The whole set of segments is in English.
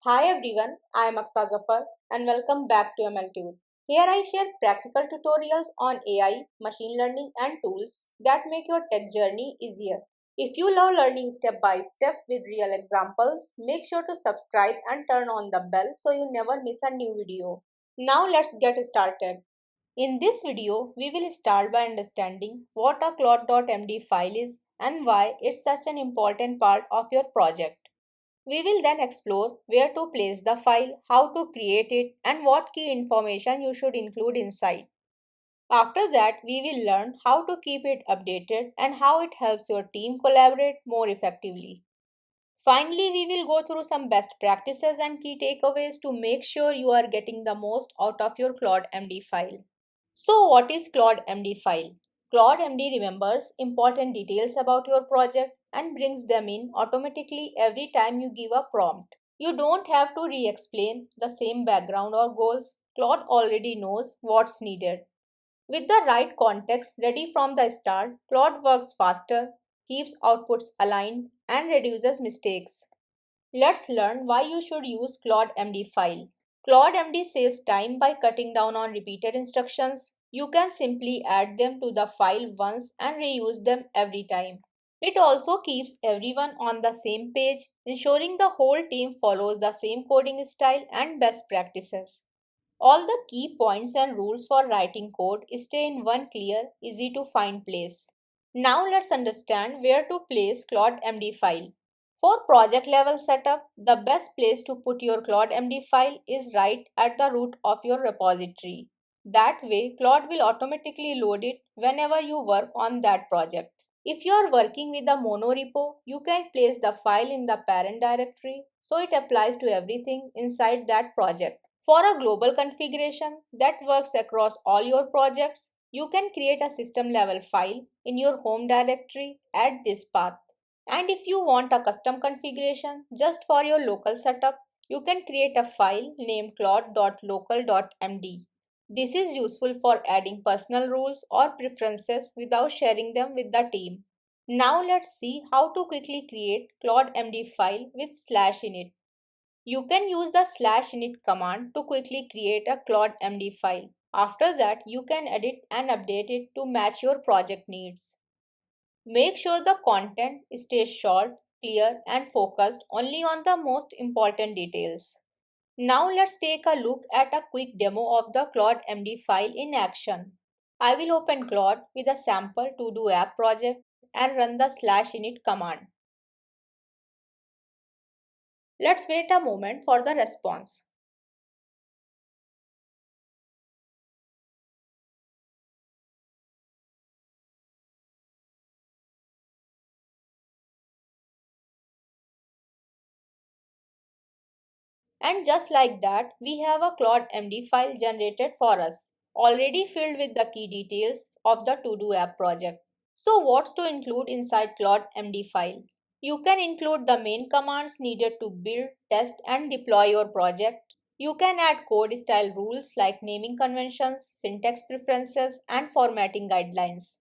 Hi everyone, I am Aksa Zafar and welcome back to MLTube. Here I share practical tutorials on AI, machine learning and tools that make your tech journey easier. If you love learning step by step with real examples, make sure to subscribe and turn on the bell so you never miss a new video. Now let's get started. In this video, we will start by understanding what a Claude.md file is and why it's such an important part of your project. We will then explore where to place the file, how to create it, and what key information you should include inside. After that, we will learn how to keep it updated and how it helps your team collaborate more effectively. Finally, we will go through some best practices and key takeaways to make sure you are getting the most out of your Claude MD file. So, what is Claude MD file? Claude MD remembers important details about your project and brings them in automatically every time you give a prompt. You don't have to re-explain the same background or goals. Claude already knows what's needed. With the right context ready from the start, Claude works faster, keeps outputs aligned, and reduces mistakes. Let's learn why you should use Claude MD file. Claude MD saves time by cutting down on repeated instructions. You can simply add them to the file once and reuse them every time. It also keeps everyone on the same page, ensuring the whole team follows the same coding style and best practices. All the key points and rules for writing code stay in one clear, easy to find place. Now let's understand where to place Claude MD file. For project level setup, the best place to put your Claude MD file is right at the root of your repository. That way, Claude will automatically load it whenever you work on that project. If you are working with a monorepo, you can place the file in the parent directory so it applies to everything inside that project. For a global configuration that works across all your projects, you can create a system level file in your home directory at this path. And if you want a custom configuration just for your local setup, you can create a file named claude.local.md. This is useful for adding personal rules or preferences without sharing them with the team. Now let's see how to quickly create Claude MD file with /init. You can use the /init command to quickly create a Claude MD file. After that, you can edit and update it to match your project needs. Make sure the content stays short, clear, and focused only on the most important details. Now let's take a look at a quick demo of the Claude MD file in action. I will open Claude with a sample to-do app project and run the /init command. Let's wait a moment for the response. And just like that, we have a Claude MD file generated for us, already filled with the key details of the to-do app project. So what's to include inside Claude MD file? You can include the main commands needed to build, test and deploy your project. You can add code style rules like naming conventions, syntax preferences and formatting guidelines.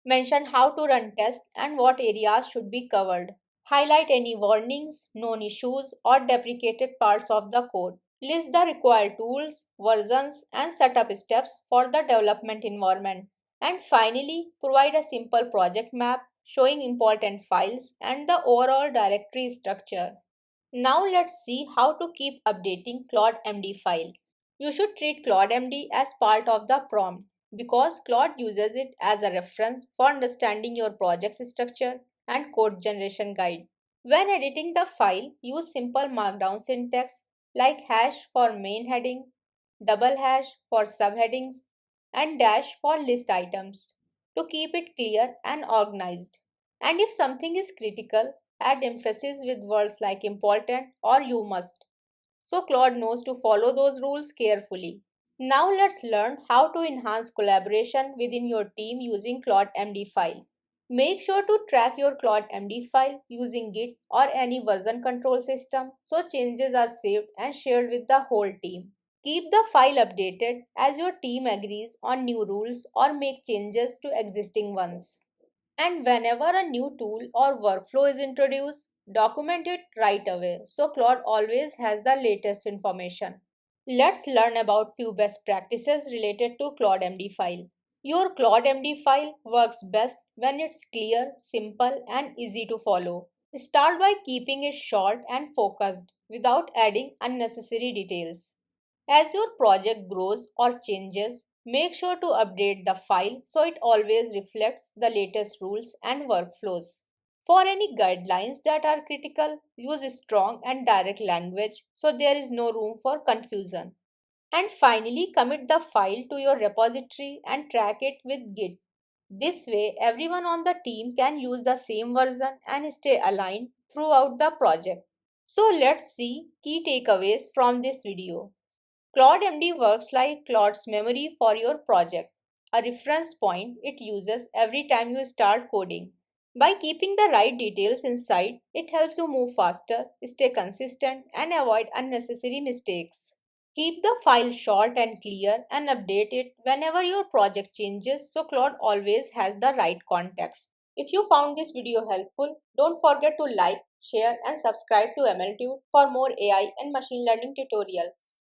Mention how to run tests and what areas should be covered. Highlight any warnings, known issues, or deprecated parts of the code. List the required tools, versions, and setup steps for the development environment. And finally, provide a simple project map showing important files and the overall directory structure. Now let's see how to keep updating Claude MD file. You should treat Claude MD as part of the prompt because Claude uses it as a reference for understanding your project's structure and code generation guide. When editing the file, use simple markdown syntax like hash for main heading, double hash for subheadings, and dash for list items to keep it clear and organized. And if something is critical, add emphasis with words like important or you must. So Claude knows to follow those rules carefully. Now let's learn how to enhance collaboration within your team using Claude MD file. Make sure to track your Claude MD file using Git or any version control system so changes are saved and shared with the whole team. Keep the file updated as your team agrees on new rules or make changes to existing ones. And whenever a new tool or workflow is introduced, document it right away so Claude always has the latest information. Let's learn about few best practices related to Claude MD file. Your Claude MD file works best when it's clear, simple, and easy to follow. Start by keeping it short and focused without adding unnecessary details. As your project grows or changes, make sure to update the file so it always reflects the latest rules and workflows. For any guidelines that are critical, use strong and direct language so there is no room for confusion. And finally, commit the file to your repository and track it with Git. This way, everyone on the team can use the same version and stay aligned throughout the project. So let's see key takeaways from this video. Claude MD works like Claude's memory for your project, a reference point it uses every time you start coding. By keeping the right details inside, it helps you move faster, stay consistent, and avoid unnecessary mistakes. Keep the file short and clear and update it whenever your project changes so Claude always has the right context. If you found this video helpful, don't forget to like, share, and subscribe to MLTube for more AI and machine learning tutorials.